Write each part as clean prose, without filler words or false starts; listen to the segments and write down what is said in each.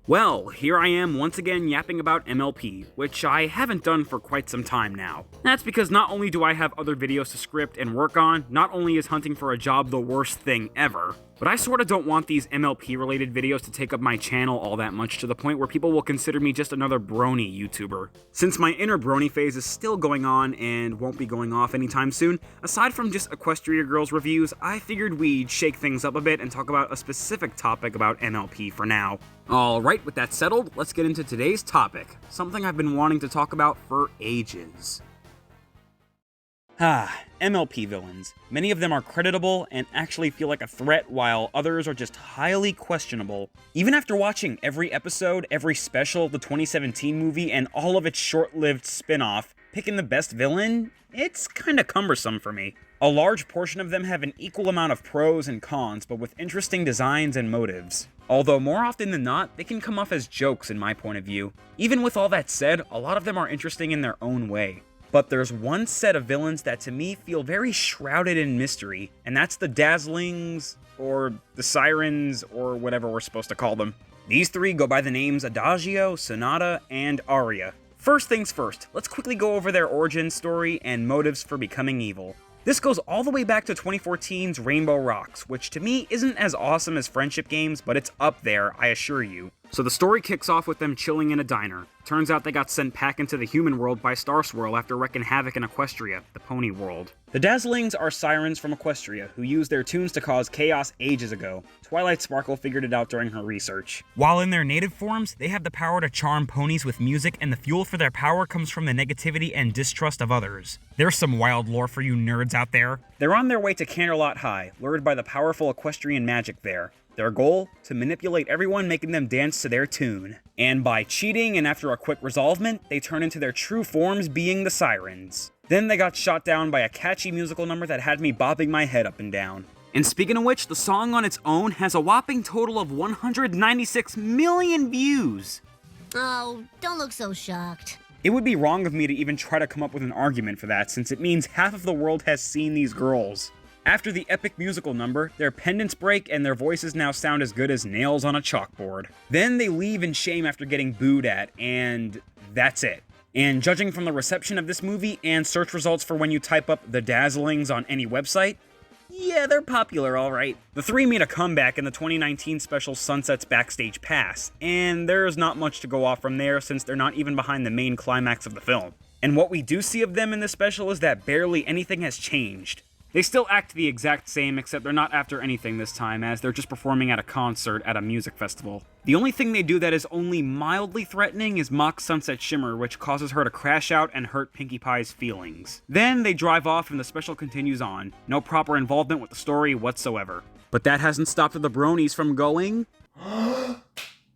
Well, here I am once again yapping about MLP, which I haven't done for quite some time now. That's because not only do I have other videos to script and work on, not only is hunting for a job the worst thing ever, but I sorta don't want these MLP related videos to take up my channel all that much to the point where people will consider me just another brony YouTuber. Since my inner brony phase is still going on and won't be going off anytime soon, aside from just Equestria Girls reviews, I figured we'd shake things up a bit and talk about a specific topic about MLP for now. Alright, with that settled, let's get into today's topic, something I've been wanting to talk about for ages. MLP villains. Many of them are creditable and actually feel like a threat, while others are just highly questionable. Even after watching every episode, every special, the 2017 movie, and all of its short-lived spin-off, picking the best villain, it's kinda cumbersome for me. A large portion of them have an equal amount of pros and cons, but with interesting designs and motives. Although more often than not, they can come off as jokes in my point of view. Even with all that said, a lot of them are interesting in their own way. But there's one set of villains that to me feel very shrouded in mystery, and that's the Dazzlings, or the Sirens, or whatever we're supposed to call them. These three go by the names Adagio, Sonata, and Aria. First things first, let's quickly go over their origin story and motives for becoming evil. This goes all the way back to 2014's Rainbow Rocks, which to me isn't as awesome as friendship games, but it's up there, I assure you. So the story kicks off with them chilling in a diner. Turns out they got sent back into the human world by Star Swirl after wrecking havoc in Equestria, the pony world. The Dazzlings are sirens from Equestria, who used their tunes to cause chaos ages ago. Twilight Sparkle figured it out during her research. While in their native forms, they have the power to charm ponies with music, and the fuel for their power comes from the negativity and distrust of others. There's some wild lore for you nerds out there. They're on their way to Canterlot High, lured by the powerful equestrian magic there. Their goal? To manipulate everyone, making them dance to their tune. And by cheating and after a quick resolvement, they turn into their true forms, being the Sirens. Then they got shot down by a catchy musical number that had me bobbing my head up and down. And speaking of which, the song on its own has a whopping total of 196 million views. Oh, don't look so shocked. It would be wrong of me to even try to come up with an argument for that, since it means half of the world has seen these girls. After the epic musical number, their pendants break and their voices now sound as good as nails on a chalkboard. Then they leave in shame after getting booed at, and that's it. And judging from the reception of this movie and search results for when you type up the Dazzlings on any website, yeah, they're popular, alright. The three made a comeback in the 2019 special Sunset's Backstage Pass, and there's not much to go off from there since they're not even behind the main climax of the film. And what we do see of them in this special is that barely anything has changed. They still act the exact same, except they're not after anything this time, as they're just performing at a concert at a music festival. The only thing they do that is only mildly threatening is mock Sunset Shimmer, which causes her to crash out and hurt Pinkie Pie's feelings. Then they drive off and the special continues on. No proper involvement with the story whatsoever. But that hasn't stopped the bronies from going...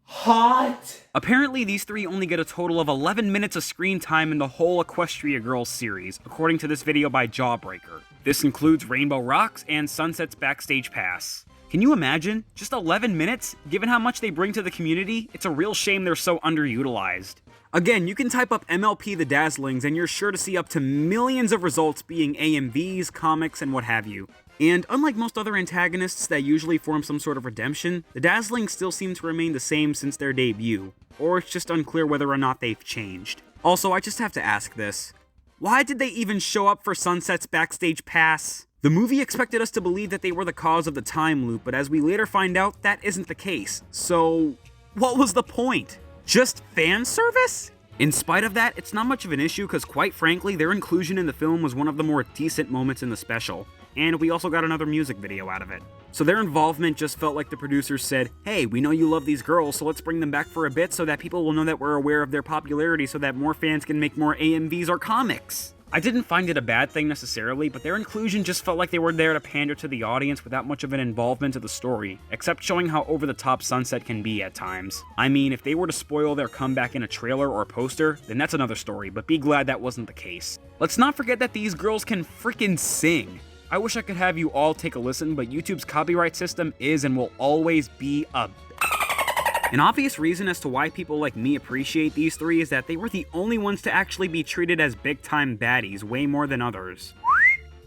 hot! Apparently, these three only get a total of 11 minutes of screen time in the whole Equestria Girls series, according to this video by Jawbreaker. This includes Rainbow Rocks and Sunset's Backstage Pass. Can you imagine? Just 11 minutes? Given how much they bring to the community, it's a real shame they're so underutilized. Again, you can type up MLP the Dazzlings and you're sure to see up to millions of results being AMVs, comics, and what have you. And unlike most other antagonists that usually form some sort of redemption, the Dazzlings still seem to remain the same since their debut, or it's just unclear whether or not they've changed. Also, I just have to ask this. Why did they even show up for Sunset's Backstage Pass? The movie expected us to believe that they were the cause of the time loop, but as we later find out, that isn't the case. So, what was the point? Just fan service? In spite of that, it's not much of an issue because quite frankly, their inclusion in the film was one of the more decent moments in the special. And we also got another music video out of it. So their involvement just felt like the producers said, hey, we know you love these girls, so let's bring them back for a bit so that people will know that we're aware of their popularity so that more fans can make more AMVs or comics. I didn't find it a bad thing necessarily, but their inclusion just felt like they were there to pander to the audience without much of an involvement to the story, except showing how over-the-top Sunset can be at times. I mean, if they were to spoil their comeback in a trailer or poster, then that's another story, but be glad that wasn't the case. Let's not forget that these girls can freaking sing. I wish I could have you all take a listen, but YouTube's copyright system is and will always be a... An obvious reason as to why people like me appreciate these three is that they were the only ones to actually be treated as big-time baddies way more than others.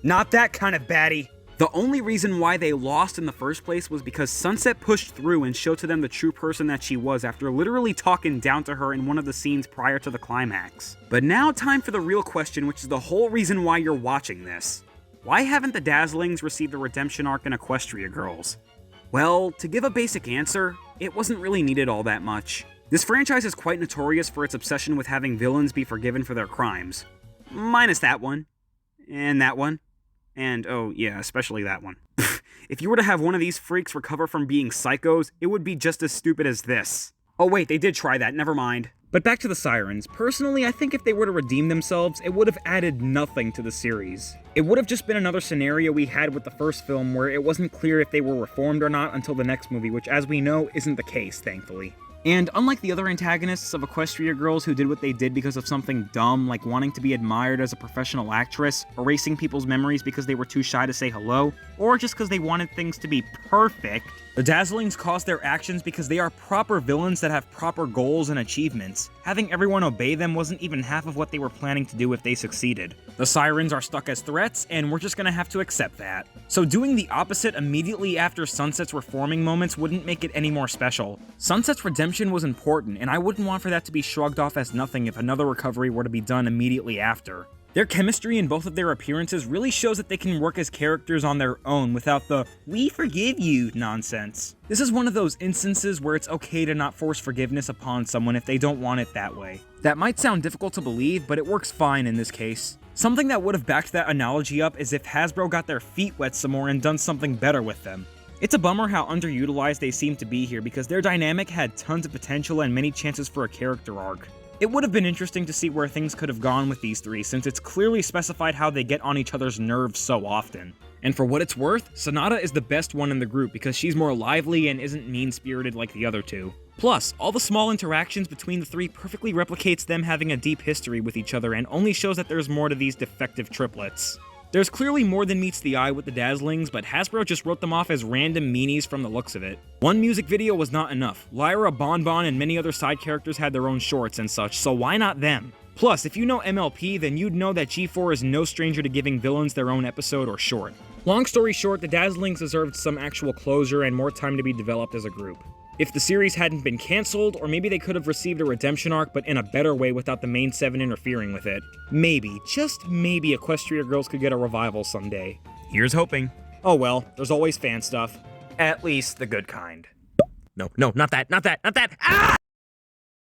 Not that kind of baddie. The only reason why they lost in the first place was because Sunset pushed through and showed to them the true person that she was after literally talking down to her in one of the scenes prior to the climax. But now time for the real question, which is the whole reason why you're watching this. Why haven't the Dazzlings received a redemption arc in Equestria Girls? Well, to give a basic answer, it wasn't really needed all that much. This franchise is quite notorious for its obsession with having villains be forgiven for their crimes. Minus that one. And that one. And, oh yeah, especially that one. If you were to have one of these freaks recover from being psychos, it would be just as stupid as this. Oh wait, they did try that, never mind. But back to the Sirens. Personally, I think if they were to redeem themselves, it would have added nothing to the series. It would have just been another scenario we had with the first film where it wasn't clear if they were reformed or not until the next movie, which as we know, isn't the case, thankfully. And unlike the other antagonists of Equestria Girls who did what they did because of something dumb, like wanting to be admired as a professional actress, erasing people's memories because they were too shy to say hello, or just because they wanted things to be perfect, the Dazzlings caused their actions because they are proper villains that have proper goals and achievements. Having everyone obey them wasn't even half of what they were planning to do if they succeeded. The Sirens are stuck as threats, and we're just gonna have to accept that. So doing the opposite immediately after Sunset's reforming moments wouldn't make it any more special. Sunset's redemption was important, and I wouldn't want for that to be shrugged off as nothing if another recovery were to be done immediately after. Their chemistry in both of their appearances really shows that they can work as characters on their own without the "we forgive you" nonsense. This is one of those instances where it's okay to not force forgiveness upon someone if they don't want it that way. That might sound difficult to believe, but it works fine in this case. Something that would have backed that analogy up is if Hasbro got their feet wet some more and done something better with them. It's a bummer how underutilized they seem to be here because their dynamic had tons of potential and many chances for a character arc. It would have been interesting to see where things could have gone with these three, since it's clearly specified how they get on each other's nerves so often. And for what it's worth, Sonata is the best one in the group because she's more lively and isn't mean-spirited like the other two. Plus, all the small interactions between the three perfectly replicates them having a deep history with each other and only shows that there's more to these defective triplets. There's clearly more than meets the eye with the Dazzlings, but Hasbro just wrote them off as random meanies from the looks of it. One music video was not enough. Lyra, Bonbon, and many other side characters had their own shorts and such, so why not them? Plus, if you know MLP, then you'd know that G4 is no stranger to giving villains their own episode or short. Long story short, the Dazzlings deserved some actual closure and more time to be developed as a group. If the series hadn't been cancelled, or maybe they could have received a redemption arc but in a better way without the main seven interfering with it. Maybe, just maybe Equestria Girls could get a revival someday. Here's hoping. Oh well, there's always fan stuff. At least the good kind. No, not that! Ah!